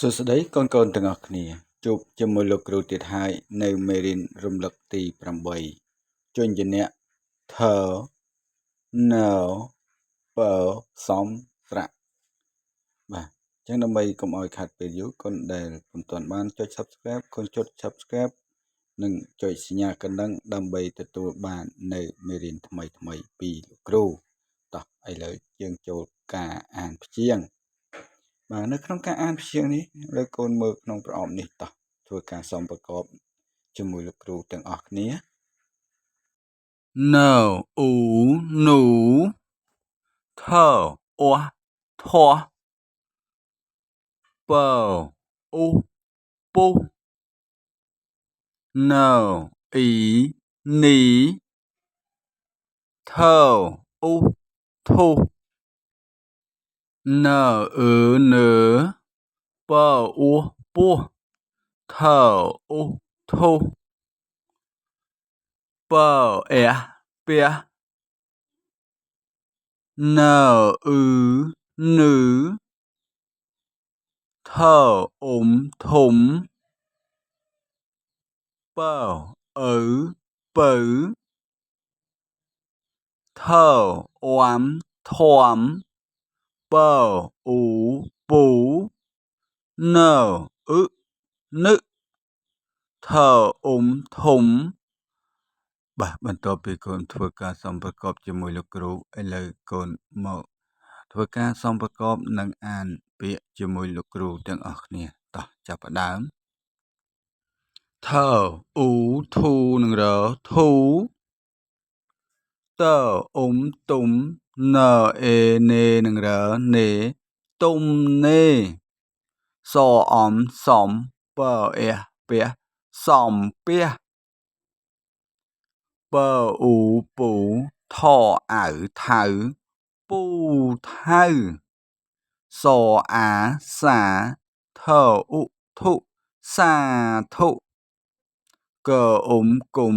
សួស្តីកូនៗទាំងអស់គ្នាជួបជាមួយលោកគ្រូទៀតហើយនៅមេរៀនរំលឹកទី8ជួយជាអ្នកថណពសំស្រៈបាទអញ្ចឹងដើម្បីកុំឲ្យខាត់ពេលយូរកូនដែលពុំទាន់បានចុច Subscribe កូនចុច Subscribe និងចុចសញ្ញាកណ្ដឹងដើម្បីទទួលបាននៅមេរៀនថ្មីៗពីលោកគ្រូតោះឥឡូវយើងចូលការអានព្យាង្គបាទនៅក្នុងការអានព្យាង្គនេះលើកូនមើលក្នុងប្រអប់នេះតោះធ្វើការសំប្រកបជាមួយលោកគ្រូទាំងអស់គ្នាណអ៊ូនូថអ៊ធពអ៊ូពុណអ៊ីនីថអ៊ូធុណអឺនពអ៊ូពោះថអ៊ូធុពអះពះណអ៊ឺនឺថអ៊ុំធំពអ៊ៅពៅថអ៊ាំធំពអ៊ូពូណអ៊ឺនឹថអ៊ុំធំបាទបន្ទាប់ពីកូនធ្វើការសំប្រកបជាមួយលោកគ្រូឥឡូវកូនមកធ្វើការសំប្រកបនិងអានពាក្យជាមួយលោកគ្រូទាំងអស់គ្នាតោះចាប់ផ្ដើមថអ៊ូធូនិងរធូតអ៊ុំទុំណអេនេនិងរនេទុំនេសអំសំពអះពះសំពះពអ៊ូពូថអៅថៅពូថៅសអាសាថអ៊ុធុសាធុកអ៊ុំគុំ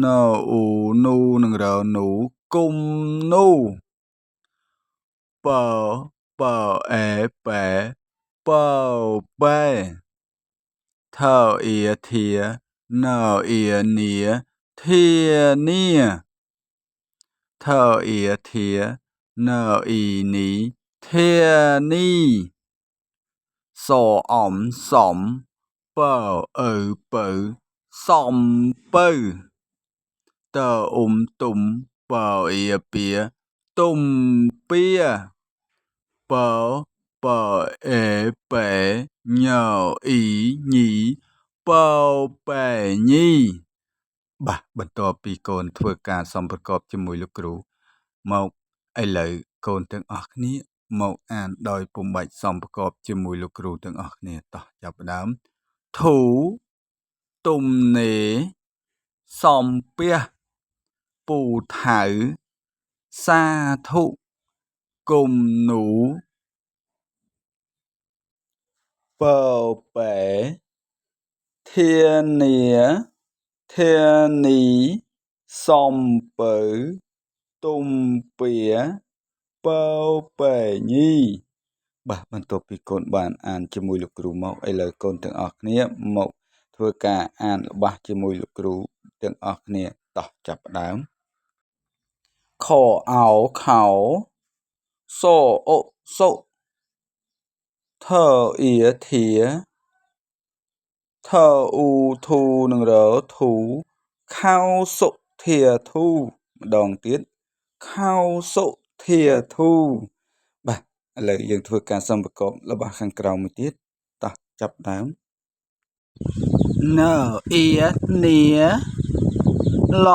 ណអ៊ូនូនិងរនូគុំនូពពអេប៉ែពប៉ែថអ៊ីធាណអ៊ីនីធានាថអ៊ីធាណអ៊ីនីធានីសអំសំពអ៊ៅពៅសំពៅតអ៊ុំទុំពអ៊ីពៀទុំពៀពអេប៉ែញអ៊ីញីពប៉ែញីបាទបន្ទាប់ពីកូនធ្វើការសំប្រកបជាមួយលោកគ្រូមកឥឡូវកូនទាំងអស់គ្នាមកអានដោយពុំបាច់សំប្រកបជាមួយលោកគ្រូទាំងអស់គ្នាតោះចាប់ផ្ដើមធូទុំនេសំពះពូថៅសាធុគុំនូពប៉ែធានាធានីសំពៅទុំពៀពប៉ែញីបាទបន្ទាប់ពីកូនបានអានជាមួយលោកគ្រូមកឥឡូវកូនទាំងអស់គ្នាមកធ្វើការអានល្បះជាមួយលោកគ្រូទាំងអស់គ្នាតោះចាប់ផ្ដើមខអោខោសអុសុថអ៊ីធាថអ៊ូធូនិងរធូខោសុធាធូម្ដងទៀតខោសុធាធូបាទឥឡូវយើងធ្វើការសំប្រកបរបស់ខាងក្រោមមួយទៀតតោះចាប់ដើមណអ៊ីនីឡ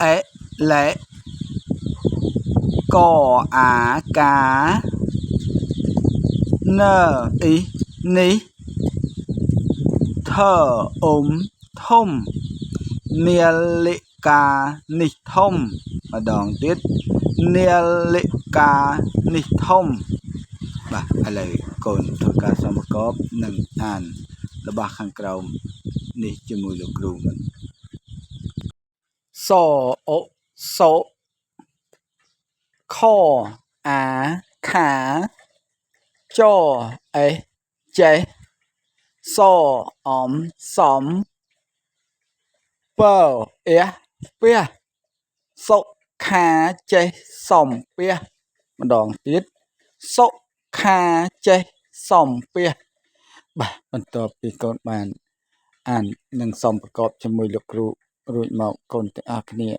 អេឡេកអាកាណអ៊ីនេះថអ៊ុំធំនាឡិកានេះធំម្ដងទៀតនាឡិកានេះធំបាទឥឡូវកូនធ្វើការសំប្រកបនិងអានរបស់ខាងក្រោមនេះជាមួយលោកគ្រូមិនសអុសុខអាខាចអេចេ សសំពើផ្ទះសុខាចេះសំពះម្ដងទៀតសុខាចេះសំពះបាទបន្ទាប់ពីកូនបានអាននិងសំប្រកបជាមួយលោកគ្រូរួចមកកូនទាំងអស់គ្នា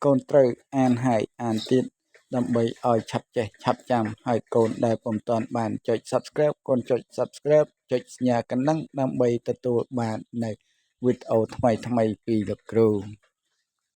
កូនត្រូវអានហើយអានទៀតដើម្បីឲ្យឆាប់ចេះឆាប់ចាំហើយកូនដែលពុំទាន់បានចុច Subscribe កូនចុច Subscribe ចុចសញ្ញាកណ្ដឹងដើម្បីទទួលបាននៅវីដេអូថ្មីៗពីលោកគ្រូ